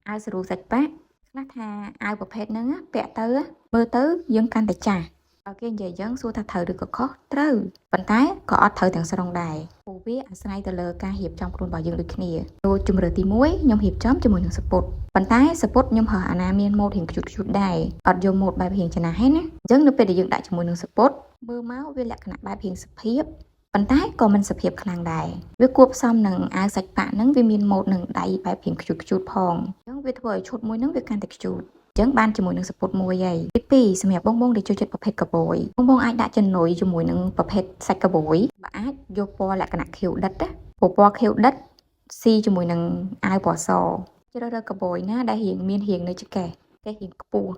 អាវស្រួលសាច់ប៉ាក់ខ្លះថាអាវប្រភេទហ្នឹងពាក់ទៅមើលទៅយើងកាន់តែចាស់ដល់គេនិយាយយើងសួរថាត្រូវឬក៏ខុសត្រូវប៉ុន្តែក៏អត់ត្រូវទាំងស្រុងដែរព្រោះវាអាស្រ័យទៅលើការរៀបចំខ្លួនរបស់យើងដូចគ្នាដូចជំរឿនទី1ខ្ញុំរៀបចំជាមួយនឹងសពុតប៉ុន្តែសពុតខ្ញុំរើសអាណាមានម៉ូដរៀងខ្ជូតដែរអត់យកម៉ូដបែបរៀងចំណាស់ទេណាអញ្ចឹងនៅពេលដែលយើងដាក់ជាមួយនឹងសពុតមើលមកវាលក្ខណៈបែបរៀងសុភាពប៉ុន្តែក៏មិនសុភាពខ្លាំងដែរវាគួបផ្សំនឹងអាវសាច់ប៉ាក់ហ្នឹងវាមានម៉ូដនឹងដៃបែបរៀងខ្ជូតផងអញ្ចឹងវាធ្វើឲ្យឈុតមួយហ្នឹងវាកាន់តែខ្ជូតអញ្ចឹងបានជាមួយនឹងសពុតមួយហើយទី2សម្រាប់បងដែលចូលចិត្តប្រភេទកាបូយបងអាចដាក់ចំណុយជាមួយនឹងប្រភេទសាច់កាបូយបើអាចយកពណ៌លក្ខណៈខៀវដិតណាពណ៌ខៀវដិតស៊ីជាមួយនឹងអាវពណ៌សជ្រើសរើសកាបូយណាដែលមានរាងនៅចកេះរាងខ្ពស់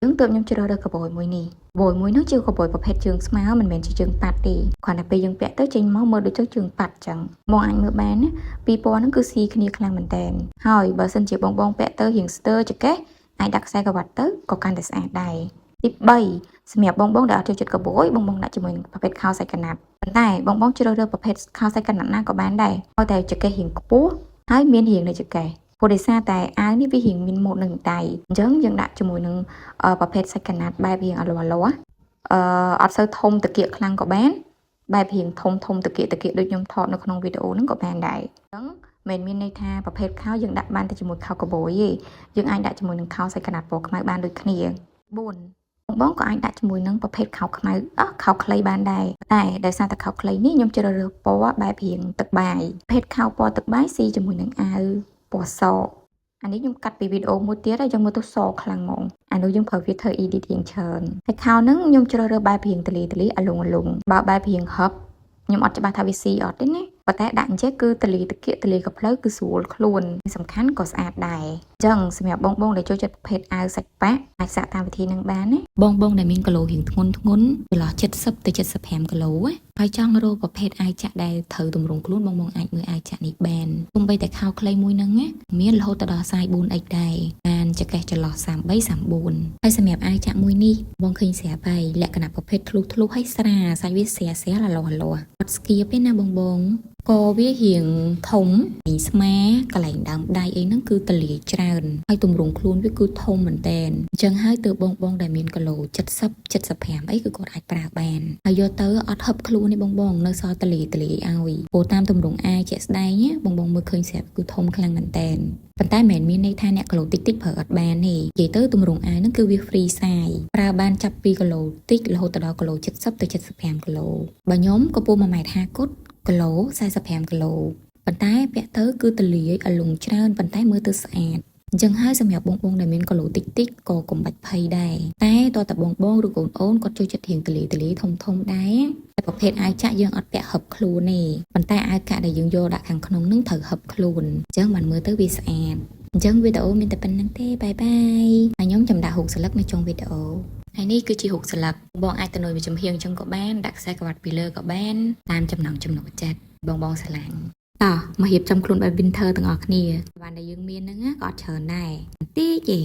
យើងទើបខ្ញុំជ្រើសរើសកាបូយមួយនេះកាបូយមួយនោះជាកាបូយប្រភេទជើងស្មើមិនមែនជាជើងប៉ាត់ទេគ្រាន់តែពេលយើងពាក់ទៅចេញមកមើលដូចជើងប៉ាត់ចឹងបងអាចមើលបានណាពីរពណ៌ហ្នឹងគឺស៊ីគ្នាខ្លាំងមែនតើហើយបើសិនជាបងពាក់ទៅរាងស្ទើរចកេះអាចដាក់ខ្សែក្រវ៉ាត់ទៅក៏កាន់តែស្អាតដែរទី3សម្រាប់បងដែលអត់ចូលចិត្តកាបូយបងដាក់ជាមួយនឹងប្រភេទខោសាច់កណាត់ប៉ុន្តែបងជ្រើសរើសប្រភេទខោសាច់កណាត់ណាក៏បានដែរឲ្យតែចកេះរាងខ្ពស់ហើយមានរាងនៅចកេះព្រោះដោយសារតែអាវនេះវារៀងមានម៉ូដនឹងដៃអញ្ចឹងយើងដាក់ជាមួយនឹងប្រភេទសាច់កណាត់បែបរៀងអត់សូវធំតាគៀកខ្លាំងក៏បានបែបរៀងធំតាគៀកដូចខ្ញុំថតនៅក្នុងវីដេអូហ្នឹងក៏បានដែរអញ្ចឹងមិនមានន័យថាប្រភេទខោយើងដាក់បានតែជាមួយខោកាបូយទេយើងអាចដាក់ជាមួយនឹងខោសាច់កណាត់ពណ៌ខ្មៅបានដូចគ្នា4បងក៏អាចដាក់ជាមួយនឹងប្រភេទខោខ្មៅខោខ្លីបានដែរតែដោយសារតែខោខ្លីនេះខ្ញុំជ្រើសរើសពណ៌បែបរៀងទឹកបាយប្រភេទខោពណ៌ទឹកបាយស៊ីជាមួយនឹងអាវពណ៌សអានេះខ្ញុំកាត់ពីវីដេអូមួយទៀតហើយយើងមើលទៅសខ្លាំងហ្មងអានោះយើងប្រើវាធ្វើ edit រៀងច្រើនហើយខោហ្នឹងខ្ញុំជ្រើសរើសបែបរៀងទលីអាលុងបើបែបរៀងហឹបខ្ញុំអត់ច្បាស់ថាវាស៊ីអត់ទេណាប៉ុន្តែដាក់អញ្ចឹងគឺទលីតាគៀកទលីកភ្លៅគឺស្រួលខ្លួនសំខាន់ក៏ស្អាតដែរអញ្ចឹងសម្រាប់បងដែលចូលចិត្តប្រភេទអាវសាច់ប៉ាក់អាចសាកតាមវិធីហ្នឹងបានណាបងដែលមានគីឡូរៀងធ្ងន់ចន្លោះ70ទៅ75គីឡូហើយចង់រកប្រភេទអាវចាក់ដែលត្រូវទម្រង់ខ្លួនបងអាចមើលអាវចាក់នេះបានទោះបីតែខោខ្លីមួយហ្នឹងមានរហូតដល់ size 4X ដែរបានចកេះចន្លោះ33 34ហើយសម្រាប់អាវចាក់មួយនេះបងឃើញស្រាប់ហើយលក្ខណៈប្រភេទធ្លុះហើយស្រាសាច់វាស្រាលលាស់អត់ស្គៀបទេណាបងក៏វារៀងធំពីស្មាកន្លែងដើមដៃអីហ្នឹងគឺទលាយច្រើនហើយទម្រង់ខ្លួនវាគឺធំមែនតែនអញ្ចឹងហើយទើបបងដែលមានគីឡូ70 75អីគឺគាត់អាចប្រើបានហើយយកទៅអត់ហឹបខ្លួនទេបងនៅសល់ទលាយឲ្យព្រោះតាមទម្រង់អាវជាក់ស្ដែងបងមើលឃើញស្រាប់គឺធំខ្លាំងមែនតែនប៉ុន្តែមិនមែនមានន័យថាអ្នកគីឡូតិចប្រើអត់បានទេនិយាយទៅទម្រង់អាវហ្នឹងគឺវា free size ប្រើបានចាប់ពីគីឡូតិចរហូតដល់គីឡូ70ទៅ75គីឡូបើខ្ញុំកម្ពស់1.50 ម៉ែត្រគីឡូ45គីឡូប៉ុន្តែពាក់ទៅគឺទលាយឲ្យលងច្រើនប៉ុន្តែមើលទៅស្អាតអញ្ចឹងហើយសម្រាប់បងដែលមានគីឡូតិចក៏កុំបាច់ភ័យដែរតែតើតបងឬកូនអូនគាត់ចូលចិត្តរៀងទលាយធំដែរតែប្រភេទអាវចាក់យើងអត់ពាក់ហឹបខ្លួនទេប៉ុន្តែអាវកាក់ដែលយើងយកដាក់ខាងក្នុងនឹងត្រូវហឹបខ្លួនអញ្ចឹងបានមើលទៅវាស្អាតអញ្ចឹងវីដេអូមានតែប៉ុណ្្នឹងទេបាយហើយខ្ញុំចាំដាក់រូបស្លឹកនៅចុងវីដេអូហើយនេះគឺជារូបស្លឹកបងអាចទៅនុយមួយចំហៀងអញ្ចឹងក៏បានដាក់ខ្សែក្រវ៉ាត់ពីលើក៏បានតាមចំណង់ចំណូលចិត្តបងស្រឡាញ់តោះមករៀបចំខ្លួនបែប winter ទាំងអស់គ្នាបានដែលយើងមានហ្នឹងក៏អត់ច្រើនដែរតិចទេ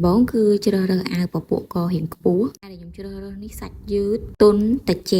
បងគឺជ្រើសរើសអាវពពួកករៀងខ្ពស់តែខ្ញុំជ្រើសរើសនេះសាច់យឺតទន់តិច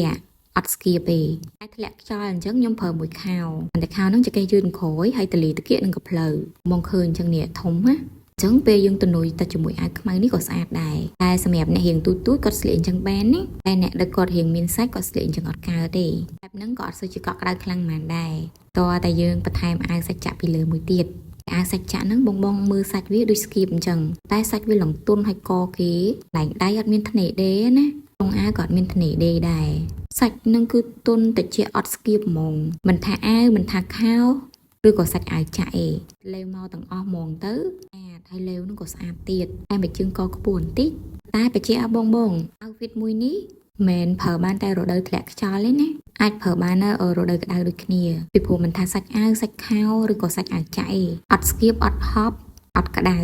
អត់ស្គៀបទេតែធ្លាក់ខ្យល់អញ្ចឹងខ្ញុំប្រើមួយខោតែខោហ្នឹងចកេះយឺតក្រោយហើយទលីតាគៀកនឹងកភ្លៅមកឃើញអញ្ចឹងនេះធំណាអញ្ចឹងពេលយើងទៅនុយទៅជាមួយអាវខ្មៅនេះក៏ស្អាតដែរតែសម្រាប់អ្នករៀងទូចគាត់ស្លៀកអញ្ចឹងបានណាតែអ្នកដែលគាត់រៀងមានសាច់គាត់ស្លៀកអញ្ចឹងអត់កើទេបែបហ្នឹងក៏អត់សូវជាកក់ក្ដៅខ្លាំងប៉ុន្មានដែរតើតែយើងបន្ថែមអាវសាច់ចាក់ពីលើមួយទៀតអាវសាច់ចាក់ហ្នឹងបងមើលសាច់វាដូចស្គៀបអញ្ចឹងតែសាច់វាលងទន់ហើយកគេឡើងដៃអត់មានធ្នេដេណាក្នុងអាវក៏អត់មានធ្នេដេដែរសាច់ហ្នឹងគឺទន់តិចអត់ស្គៀបហ្មងមិនថាអាវមិនថាខោឬក៏សាច់អាវចាក់អីលេវមកទាំងអស់ហ្មងទៅហើយលេវនឹងក៏ស្អាតទៀតតែមួយជើងកខ្ពស់បន្តិចតែបជាបងoutfit មួយនេះមិនប្រើបានតែរដូវធ្លាក់ខ្យល់ទេណាអាចប្រើបាននៅរដូវក្តៅដូចគ្នាពីព្រោះមិនថាសាច់អាវសាច់ខោឬក៏សាច់អាវចាក់អីអត់ស្គៀបអត់ហប់អត់ក្តៅ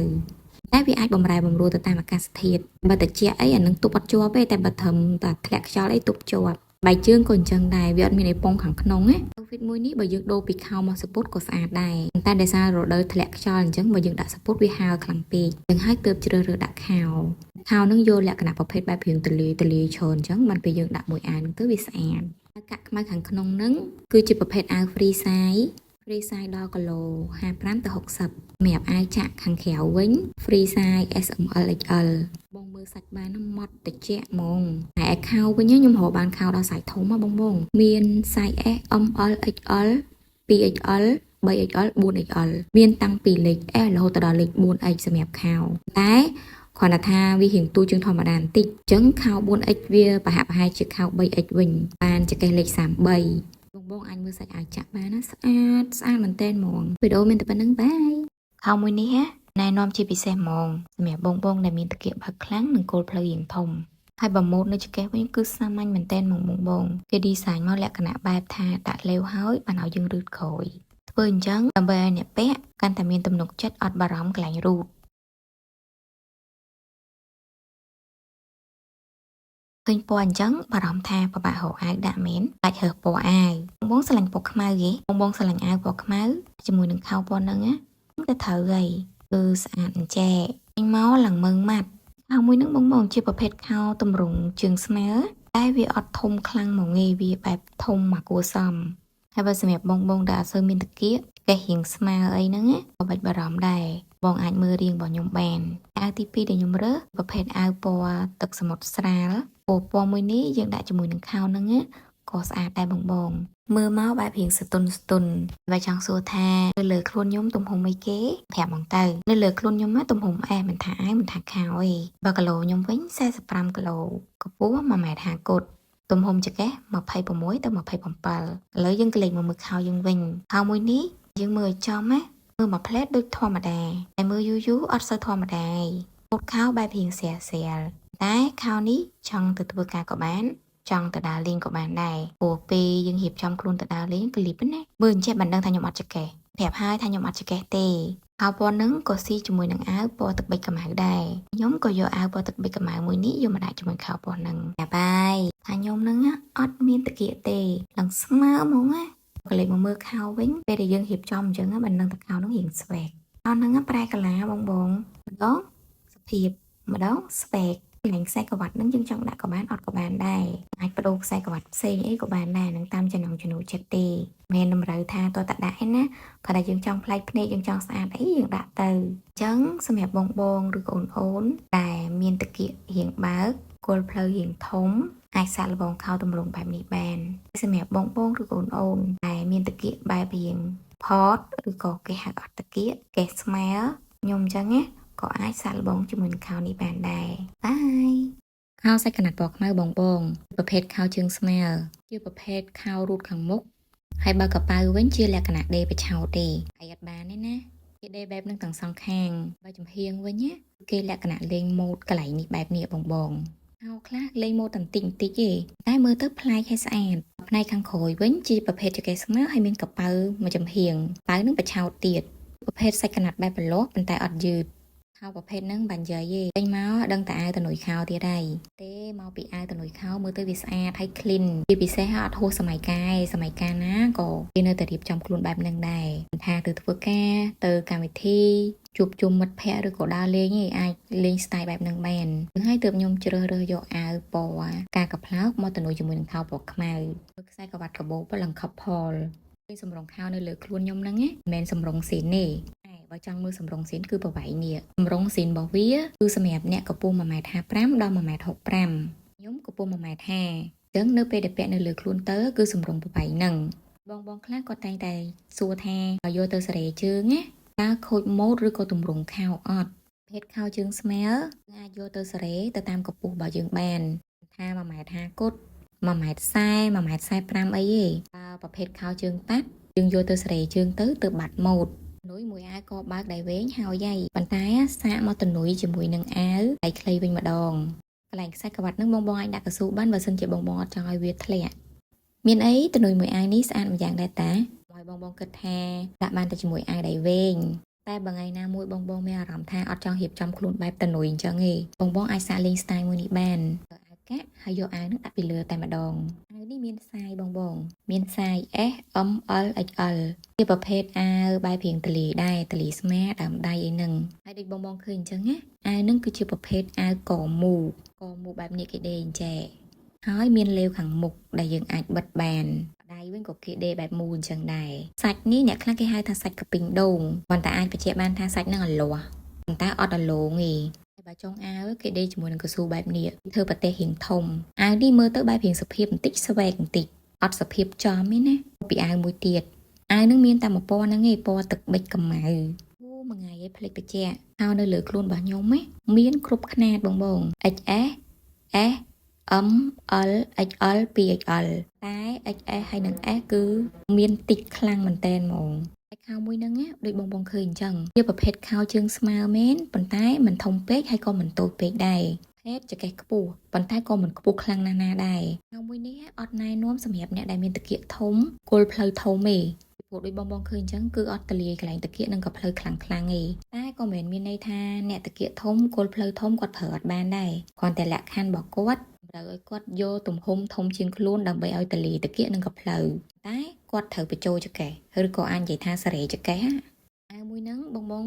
តែវាអាចបំរែបំរួលទៅតាមអាកាសធាតុបើត្រជាក់អីអានឹងទប់អត់ជាប់ទេតែបើត្រឹមតែធ្លាក់ខ្យល់អីទប់ជាប់បែកជើងក៏អញ្ចឹងដែរវាអត់មានអីប៉ុងខាងក្នុងណាoutfit មួយនេះបើយើងដូរពីខោមកសពុតក៏ស្អាតដែរតែដោយសាររដូវធ្លាក់ខ្យល់អញ្ចឹងបើយើងដាក់សពុតវាហើរខ្លាំងពេកយ៉ាងហើយទើបជ្រើសរើសដាក់ខោនឹងយកលក្ខណៈប្រភេទបែបព្រៀងទលាយច្រើនអញ្ចឹងបានពេលយើងដាក់មួយអាវនឹងទៅវាស្អាតកាក់ខ្មៅខាងក្នុងហ្នឹងគឺជាប្រភេទអាវ free size free size ដល់គីឡូ55ទៅ60សម្រាប់អាវចាក់ខាងក្រៅវិញ free size S M L XL បងមើលសាច់បានម៉ត់ត្រជាក់ហ្មងតែខោវិញខ្ញុំរកបានខោដល់សាច់ធំបងមាន size S M L XL 2XL 3XL 4XL មានតាំងពីលេខ S រហូតដល់លេខ 4X សម្រាប់ខោតែគ្រាន់តែថាវារៀងទូជាងធម្មតាបន្តិចអញ្ចឹងខោ 4X វាប្រហាក់ប្រហែលជាខោ 3X វិញបានចកេះលេខ33បងអាចមើលសាច់អាវចាក់បានណាស្អាតមែនតើហ្មងវីដេអូមានតែប៉ុណ្្នឹងបាយខោមួយនេះណែនាំជាពិសេសហ្មងសម្រាប់បងដែលមានតាគៀកផឹកខ្លាំងនិងគោលផ្លូវរៀងធំហើយបើម៉ូតនៅចកេះវិញគឺសាមញ្ញមែនតើហ្មងបងគេ design មកលក្ខណៈបែបថាដាក់លេវហើយបានឲ្យយើងរឺតក្រោយធ្វើអញ្ចឹងដើម្បីឲ្យអ្នកពាក់កាន់តែមានទំនុកចិត្តអត់បារម្ភកន្លែងរូតឃើញពណ៌អញ្ចឹងបារម្ភថាពិបាករកអាវដាក់មែនដាច់រើសពណ៌អាវបងស្រឡាញ់ពណ៌ខ្មៅហ៎បងស្រឡាញ់អាវពណ៌ខ្មៅជាមួយនឹងខោពណ៌ហ្នឹងណាទៅត្រូវហីគឺស្អាតអញ្ចែញមកឡើងមើងម៉ាត់ខោមួយហ្នឹងបងជាប្រភេទខោតម្រង់ជើងស្មើតែវាអត់ធំខ្លាំងមកងាយវាបែបធំមកគួរសមហើយបើសម្រាប់បងដែលអត់សូវមានតាគៀកកេះរៀងស្មើអីហ្នឹងក៏បាច់បារម្ភដែរបងអាចមើលរៀងរបស់ខ្ញុំបានអាវទី2ដែលខ្ញុំរើសប្រភេទអាវពណ៌ទឹកសមុទ្រស្រាលពណ៌មួយនេះយើងដាក់ជាមួយនឹងខោហ្នឹងក៏ស្អាតដែរបងមើលមកបែបរៀងស្ទន់បើចង់សួរថានៅលើខ្លួនខ្ញុំទំហំអីគេប្រាប់បងទៅនៅលើខ្លួនខ្ញុំទំហំ S មិនថាអាវមិនថាខោអីបើគីឡូខ្ញុំវិញ45គីឡូកម្ពស់1.50 ម៉ែត្រទំហំចកេះ26ទៅ27ឥឡូវយើងក្លែកមកមើលខោយើងវិញខោមួយនេះយើងមើលឲ្យចំមើលមួយផ្លែតដូចធម្មតាតែមើលយូរអត់សូវធម្មតាពូតខោបែបរៀងស្រាលតែខោនេះចង់ទៅធ្វើការក៏បានចង់ទៅដើរលេងក៏បានដែរព្រោះពេលយើងរៀបចំខ្លួនទៅដើរលេងក្លីបណាមើលអញ្ចេះបានដឹងថាខ្ញុំអត់ចកេះប្រាប់ហើយថាខ្ញុំអត់ចកេះទេខោពណ៌ហ្នឹងក៏ស៊ីជាមួយនឹងអាវពណ៌ទឹកប៊ិចខ្មៅដែរខ្ញុំក៏យកអាវពណ៌ទឹកប៊ិចខ្មៅមួយនេះយកមកដាក់ជាមួយខោពណ៌ហ្នឹងតែបាយថាខ្ញុំហ្នឹងអត់មានតាគៀកទេឡើងស្មើហ្មងណាក៏លេចមកមើលខោវិញពេលដែលយើងរៀបចំអញ្ចឹងបានដឹងថាខោហ្នឹងរៀងស្វែកខោហ្នឹងប្រែកាឡាបងម្ដងសុភាពម្ដងស្វែកកន្លែងខ្សែក្រវ៉ាត់ហ្នឹងយើងចង់ដាក់ក៏បានអត់ក៏បានដែរអាចបដូរខ្សែក្រវ៉ាត់ផ្សេងអីក៏បានដែរនឹងតាមចំណង់ចំណូលចិត្តទេមិនតម្រូវថាតើតាដាក់ឯណាគាត់តែយើងចង់ប្លែកភ្នែកយើងចង់ស្អាតអីយើងដាក់ទៅអញ្ចឹងសម្រាប់បងឬកូនដែលមានតាគៀករៀងបើកគល់ផ្លូវរៀងធំអាចសាកល្បងខោទម្រង់បែបនេះបានសម្រាប់បងឬកូនដែលមានតាគៀកបែបរៀងផតឬក៏គេហៅអត់តាគៀកគេស្មែខ្ញុំអញ្ចឹងណាក៏អាចសាកល្បងជាមួយនឹងខោនេះបានដែរបាយខោសាច់កណាត់ពណ៌ខ្មៅបងប្រភេទខោជើងស្មើជាប្រភេទខោរូតខាងមុខហើយបើកប៉ៅវិញជាលក្ខណៈដេបឆោតទេហើយអត់បានទេណាគេដេបែបនឹងទាំងសងខាងបើចំហៀងវិញគេលក្ខណៈលេងម៉ូដកន្លែងនេះបែបនេះបងខោខ្លះលេងម៉ូដបន្តិចទេតែមើលទៅប្លែកហើយស្អាតផ្នែកខាងក្រោយវិញជាប្រភេទចកេះស្មើហើយមានកប៉ៅមួយចំហៀងប៉ៅនឹងបឆោតទៀតប្រភេទសាច់កណាត់បែបប្រឡោះប៉ុន្តែអត់យឺតខោប្រភេទហ្នឹងបាននិយាយទេចេញមកដឹងតែអាវតនុយខោទៀតហើយទេមកពីអាវតនុយខោមើលទៅវាស្អាតហើយ clean ជាពិសេសអត់ហួសសម័យកាលណាក៏គេនៅតែរៀបចំខ្លួនបែបហ្នឹងដែរមិនថាទៅធ្វើការទៅកម្មវិធីជួបជុំមិត្តភ័ក្តិឬក៏ដើរលេងឯងអាចលេង style បែបហ្នឹងបានហើយទើបខ្ញុំជ្រើសរើសយកអាវពណ៌កាកាផ្លោកមកតនុយជាមួយនឹងខោពណ៌ខ្មៅធ្វើខ្សែក្រវ៉ាត់កាបូបឡើង couple ពេលសម្រងខោនៅលើខ្លួនខ្ញុំហ្នឹងមិនមែនសម្រងស៊ីនទេបើចង់មើលសម្រងស៊ីនគឺប្រវែងនេះសម្រងស៊ីនរបស់វាគឺសម្រាប់អ្នកកម្ពស់ 1.55 ដល់ 1.65 ខ្ញុំកម្ពស់ 1.50 អញ្ចឹងនៅពេលដែលពាក់នៅលើខ្លួនទៅគឺសម្រងប្រវែងហ្នឹងបងខ្លះក៏តែងតែសួរថាបើយកទៅសេរីជើងណាតើខូចម៉ូដឬក៏ទម្រង់ខោអត់ភេទខោជើងស្មើអាចយកទៅសេរីទៅតាមកម្ពស់របស់យើងបានថា 1.50 គត់ 1.40 1.45 អីទេបើប្រភេទខោជើងប៉ាត់យើងយកទៅសេរីជើងទៅបាត់ម៉ូដនុយមួយអាវក៏បើកដៃវែងហើយប៉ុន្តែសាកមកតនុយជាមួយនឹងអាវដៃខ្លីវិញម្ដងកន្លែងខ្សែក្រវ៉ាត់ហ្នឹងបងអាចដាក់កស៊ូបានបើសិនជាបងអត់ចង់ឲ្យវាធ្លាក់មានអីតនុយមួយអាវនេះស្អាតម្យ៉ាងដែរតាឲ្យបងគិតថាដាក់បានតែជាមួយអាវដៃវែងតែបើថ្ងៃណាមួយបងមានអារម្មណ៍ថាអត់ចង់រៀបចំខ្លួនបែបតនុយអញ្ចឹងទេបងអាចសាកលេង style មួយនេះបានកាក់ហើយយកអាវនឹងដាក់ពីលើតែម្ដងអាវនេះមានសាយបងមាន size S M L XL ជាប្រភេទអាវបែបរៀងតលីដែរតលីស្មាដើមដៃអីហ្នឹងហើយដូចបងឃើញអញ្ចឹងណាអាវហ្នឹងគឺជាប្រភេទអាវកមូបែបនេះគេដេរអញ្ចេហើយមានលាវខាងមុខដែលយើងអាចបិទបាន ដៃវិញក៏គេដេរបែបមូលអញ្ចឹងដែរសាច់នេះអ្នកខ្លះគេហៅថាសាច់កពីងដូងប៉ុន្តែអាចបញ្ជាក់បានថាសាច់ហ្នឹងអលាស់ប៉ុន្តែអត់អលោងទេហើយបើចុងអាវគេដេរជាមួយនឹងកស៊ូបែបនេះធ្វើប្រទេសរៀងធំអាវនេះមើលទៅបែបរៀងសុភាពបន្តិចស្វែកបន្តិចអត់សុភាពចំទេណាពីអាវមួយទៀតអាវនឹងមានតែមួយពណ៌ហ្នឹងឯងពណ៌ទឹកប៊ិចកម្មៅអូមួយថ្ងៃឯងផ្លេចបញ្ជាក់ហើយនៅលើខ្លួនរបស់ខ្ញុំមានគ្រប់ខ្នាតបង XS S M L XL 2XL តែ XS ហើយនិង S គឺមានតិចខ្លាំងមែនតើហ្មងហើយខោមួយហ្នឹងដូចបងឃើញអញ្ចឹងជាប្រភេទខោជើងស្មើមែនប៉ុន្តែមិនធំពេកហើយក៏មិនតូចពេកដែរភេទចកេះខ្ពស់ប៉ុន្តែក៏មិនខ្ពស់ខ្លាំងណាស់ណាដែរខោមួយនេះអត់ណែនាំសម្រាប់អ្នកដែលមានតាគៀកធំគល់ផ្លូវធំទេព្រោះដូចបងឃើញអញ្ចឹងគឺអត់ទលាយកន្លែងតាគៀកនឹងក៏ផ្លូវខ្លាំងទេតែក៏មិនមានន័យថាអ្នកតាគៀកធំគល់ផ្លូវធំគាត់ប្រើអត់បានដែរគ្រាន់តែលក្ខខណ្ឌរបស់គាត់ត្រូវឲ្យគាត់យកទំហំធំជាងខ្លួនដើម្បីឲ្យតលីតាគៀកនឹងក៏ផ្លូវតែគាត់ត្រូវបញ្ចូលចកេះឬក៏អាចនិយាយថាសេរីចកេះអាវមួយហ្នឹងបង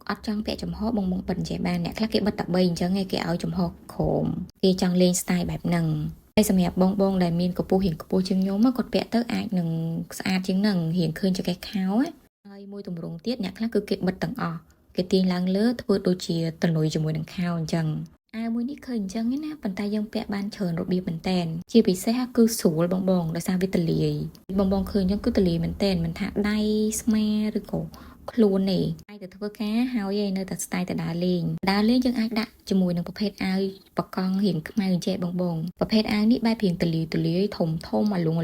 អត់ចង់ពាក់ចំហបងបិទចេះបានអ្នកខ្លះគេបិទតែ3អញ្ចឹងឯងគេឲ្យចំហក្រោមគេចង់លេង style បែបហ្នឹងហើយសម្រាប់បងដែលមានកម្ពស់រៀងខ្ពស់ជាងខ្ញុំគាត់ពាក់ទៅអាចនឹងស្អាតជាងហ្នឹងរៀងឃើញចកេះខោហើយមួយទម្រង់ទៀតអ្នកខ្លះគឺគេបិទទាំងអស់គេទាញឡើងលើធ្វើដូចជាតលុយជាមួយនឹងខោអញ្ចឹងអាវមួយនេះឃើញអញ្ចឹងណាប៉ុន្តែយើងពាក់បានច្រើនរបៀបមែនតែនជាពិសេសគឺស្រួលបងដោយសារវាតលាយបងឃើញអញ្ចឹងគឺតលាយមែនតែនមិនថាដៃស្មាឬក៏ខ្លួនទេហើយទៅធ្វើការហើយឯនៅតែ style ទៅដើរលេងយើងអាចដាក់ជាមួយនឹងប្រភេទអាវបកង់រៀងខ្មៅចេះបងប្រភេទអាវនេះបែបរៀងតលាយធំអាលុង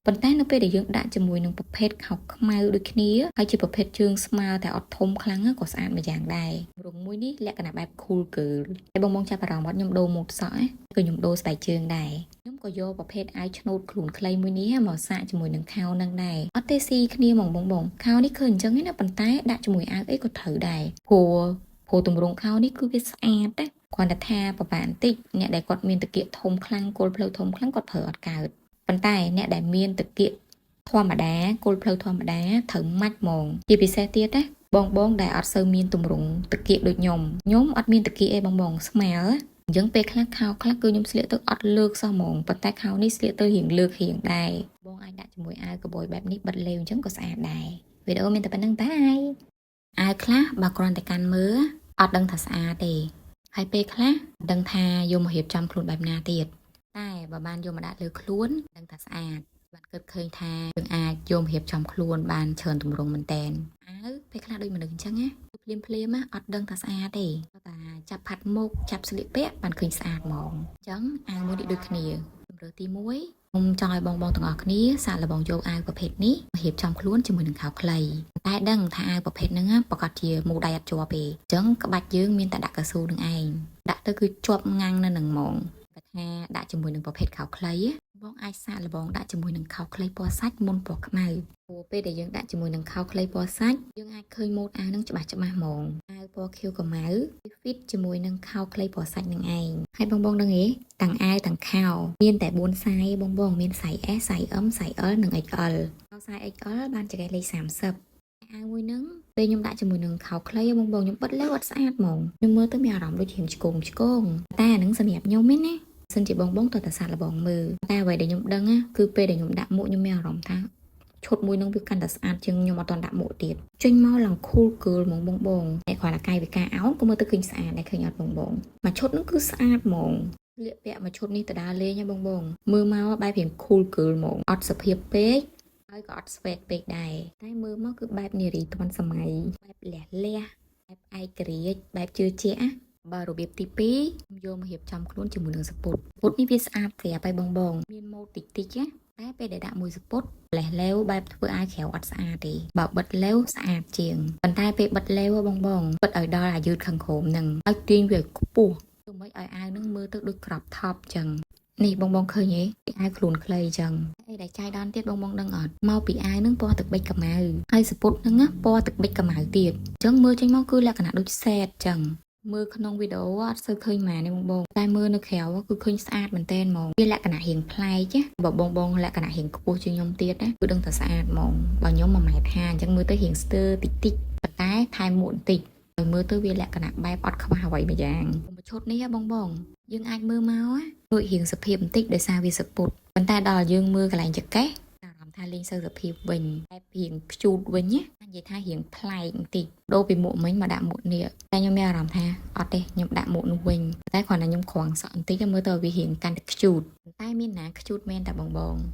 ប៉ុន្តែនៅពេលដែលយើងដាក់ជាមួយនឹងប្រភេទខោខ្មៅដូចគ្នាហើយជាប្រភេទជើងស្មើតែអត់ធំខ្លាំងក៏ស្អាតមួយយ៉ាងដែររងមួយនេះលក្ខណៈបែប cool girl ហើយបងចាប់អារម្មណ៍អត់ខ្ញុំដូរម៉ូតសក់គឺខ្ញុំដូរស្បែកជើងដែរខ្ញុំក៏យកប្រភេទអាវឆ្នូតខ្លួនខ្លីមួយនេះមកសាកជាមួយនឹងខោនឹងដែរអត់ទេស៊ីគ្នាហ្មងបងខោនេះឃើញអញ្ចឹងណាប៉ុន្តែដាក់ជាមួយអាវអីក៏ត្រូវដែរព្រោះទម្រង់ខោនេះគឺវាស្អាតណាគ្រាន់តែថាប្រហែលបន្តិចអ្នកដែលគាត់មានតាគៀកធំខ្លាំងគល់ផ្លូវធំខ្លាំងគាត់ប្រើអត់កើតប៉ុន្តែអ្នកដែលមានតាគៀកធម្មតាគល់ផ្លូវធម្មតាត្រូវម៉ាច់ហ្មងជាពិសេសទៀតណាបងដែលអត់សូវមានទម្រង់តាគៀកដូចខ្ញុំអត់មានតាគៀកអីបងស្មើអញ្ចឹងពេលខ្លះខោខ្លះគឺខ្ញុំស្លៀកទៅអត់លើកសោះហ្មងប៉ុន្តែខោនេះស្លៀកទៅរៀងលើករៀងដែរបងអាចដាក់ជាមួយអាវកបយបែបនេះបិទលេវអញ្ចឹងក៏ស្អាតដែរវីដេអូមានតែប៉ុណ្្នឹងតែអាវខ្លះបើគ្រាន់តែកាន់មើលអត់ដឹងថាស្អាតទេហើយពេលខ្លះដឹងថាយកមករៀបចំខ្លួនបែបណាទៀតតែបើបានយកមកដាក់លើខ្លួនដឹងថាស្អាតបានគិតឃើញថាយើងអាចយកមករៀបចំខ្លួនបានច្រើនទម្រង់មែនតែនអាវពេលខ្លះដូចមនុស្សអញ្ចឹងណាភ្លាមអត់ដឹងថាស្អាតទេតែចាប់ផាត់មុខចាប់ស្លៀកពាក់បានឃើញស្អាតហ្មងអញ្ចឹងអាវមួយនេះដូចគ្នាជម្រើសទី1ខ្ញុំចង់ឲ្យបងទាំងអស់គ្នាសាកល្បងយកអាវប្រភេទនេះមករៀបចំខ្លួនជាមួយនឹងខោខ្លីតែដឹងថាអាវប្រភេទហ្នឹងប្រកាសជាមូដៃអត់ជាប់ទេអញ្ចឹងក្បាច់យើងមានតែដាក់កៅស៊ូនឹងឯងដាក់ទៅគឺជាប់ងាំងនៅនឹងហ្មងតែថាដាក់ជាមួយនឹងប្រភេទខោខ្លីបងអាចសាកល្បងដាក់ជាមួយនឹងខោខ្លីពណ៌សាច់មុនពណ៌ខ្មៅព្រោះពេលដែលយើងដាក់ជាមួយនឹងខោខ្លីពណ៌សាច់យើងអាចឃើញម៉ូដអាវនឹងច្បាស់ហ្មងអាវពណ៌ខៀវក្រមៅ fit ជាមួយនឹងខោខ្លីពណ៌សាច់នឹងឯងហើយបងដឹងទេទាំងអាវទាំងខោមានតែ4សាយបងមានសាយ S សាយ M សាយ L និង XL ខោសាយ XL បានចង្កេះលេខ30អាវមួយហ្នឹងពេលខ្ញុំដាក់ជាមួយនឹងខោខ្លីបងខ្ញុំបិទលើអត់ស្អាតហ្មងខ្ញុំមើលទៅមានអារម្មណ៍ដូចជាឆ្កងតែអាហ្នឹងសម្រាប់ខ្ញុំឯណាសិនជាបងទៅតែសាកល្បងមើលតែអ្វីដែលខ្ញុំដឹងគឺពេលដែលខ្ញុំដាក់មួកខ្ញុំមានអារម្មណ៍ថាឈុតមួយនឹងវាកាន់តែស្អាតជាងខ្ញុំអត់ទាន់ដាក់មួកទៀតចេញមកឡើង cool girl ហ្មងបងតែគ្រាន់តែកាយវិការអោនក៏មើលទៅឃើញស្អាតដែរឃើញអត់បងមួយឈុតហ្នឹងគឺស្អាតហ្មងស្លៀកពាក់មួយឈុតនេះទៅដើរលេងហ៎បងមើលមកបែបរៀង cool girl ហ្មងអត់សុភាពពេកហើយក៏អត់ស្វែកពេកដែរតែមើលមកគឺបែបនារីទាន់សម័យបែបលះបែបឯករាជ្យបែបជឿជាក់បើរបៀបទី2ខ្ញុំយកមករៀបចំខ្លួនជាមួយនឹងសពុតនេះវាស្អាតប្រាប់ឲ្យបងមានម៉ូដតិចតែពេលដែលដាក់មួយសពុតលេះលេវបែបធ្វើឲ្យក្រៅអត់ស្អាតទេបើបិទលេវស្អាតជាងប៉ុន្តែពេលបិទលេវបងបិទឲ្យដល់អាយុខាងក្រោមហ្នឹងឲ្យទាញវាខ្ពស់ទោះមិនឲ្យអាវហ្នឹងមើលទៅដូចក្របថប់ចឹងនេះបងឃើញទេអាវខ្លួនខ្លីចឹងអីដែលចាយដនទៀតបងដឹងអត់មកពីអាវហ្នឹងពណ៌ទឹកប៊ិចកម្មៅហើយសពុតហ្នឹងពណ៌ទឹកប៊ិចកម្មៅទៀតចឹងមើលចេញមកគឺលក្ខណៈដូចសេតចឹងមើលក្នុងវីដេអូអត់សូវឃើញម៉ានេះបងតែមើលនៅក្រៅគឺឃើញស្អាតមែនតែនហ្មងវាលក្ខណៈរៀងប្លែកបើបងលក្ខណៈរៀងខ្ពស់ជាងខ្ញុំទៀតណាគឺដឹងថាស្អាតហ្មងបើខ្ញុំ1.5 ម៉ែត្រអញ្ចឹងមើលទៅរៀងស្ទើរតិចប៉ុន្តែថែមមួកបន្តិចឲ្យមើលទៅវាលក្ខណៈបែបអត់ខ្វះអ្វីមួយយ៉ាងឈុតនេះបងយើងអាចមើលមកដូចរៀងសុភាពបន្តិចដោយសារវាសពុតប៉ុន្តែដល់យើងមើលកន្លែងចកេះអារម្មណ៍ ថាលេងសូវសុភាពវិញតែរៀងខ្ជូតវិញណានិយាយថារៀងប្លែកបន្តិចដូរពីមួកមិញមកដាក់មួកនេះតែខ្ញុំមានអារម្មណ៍ថាអត់ទេខ្ញុំដាក់មួកនោះវិញតែគ្រាន់តែខ្ញុំគ្រាំងសក់បន្តិចទៅមើលទៅវារៀងកាន់តែខ្ជូតតែមានណាខ្ជូតមែនតែបង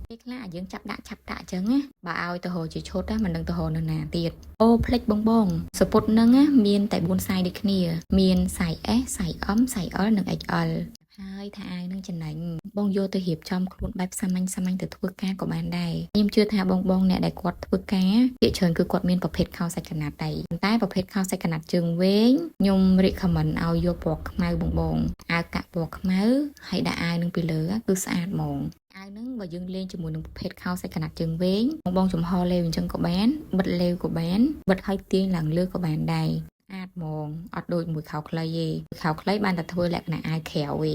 ពេលខ្លះយើងចាប់ដាក់ឆាប់ដាក់អញ្ចឹងណាបើឲ្យទៅរកជាឈុតមិនដឹងទៅរកនៅណាទៀតអូផ្លិចបងសពុតហ្នឹងមានតែ4 size ដូចគ្នាមាន size S size M size L និង XL ហើយថាអាវនឹងចំណេញបងយកទៅរៀបចំខ្លួនបែបសាមញ្ញទៅធ្វើការក៏បានដែរខ្ញុំជឿថាបងអ្នកដែលគាត់ធ្វើការភាគច្រើនគឺគាត់មានប្រភេទខោសាច់កណាត់ដែរតែប្រភេទខោសាច់កណាត់ជើងវែងខ្ញុំ recommend ឲ្យយកពណ៌ខ្មៅបងអាវកាក់ពណ៌ខ្មៅហើយដាក់អាវនឹងពីលើគឺស្អាតហ្មងអាវហ្នឹងបើយើងលេងជាមួយនឹងប្រភេទខោសាច់កណាត់ជើងវែងបងចំហលេវអញ្ចឹងក៏បានបិទលេវក៏បានបិទឲ្យទាញឡើងលើក៏បានដែរអាចហ្មងអត់ដូចមួយខោខ្លីទេខោខ្លីបានតែធ្វើលក្ខណៈអាវក្រៅទេ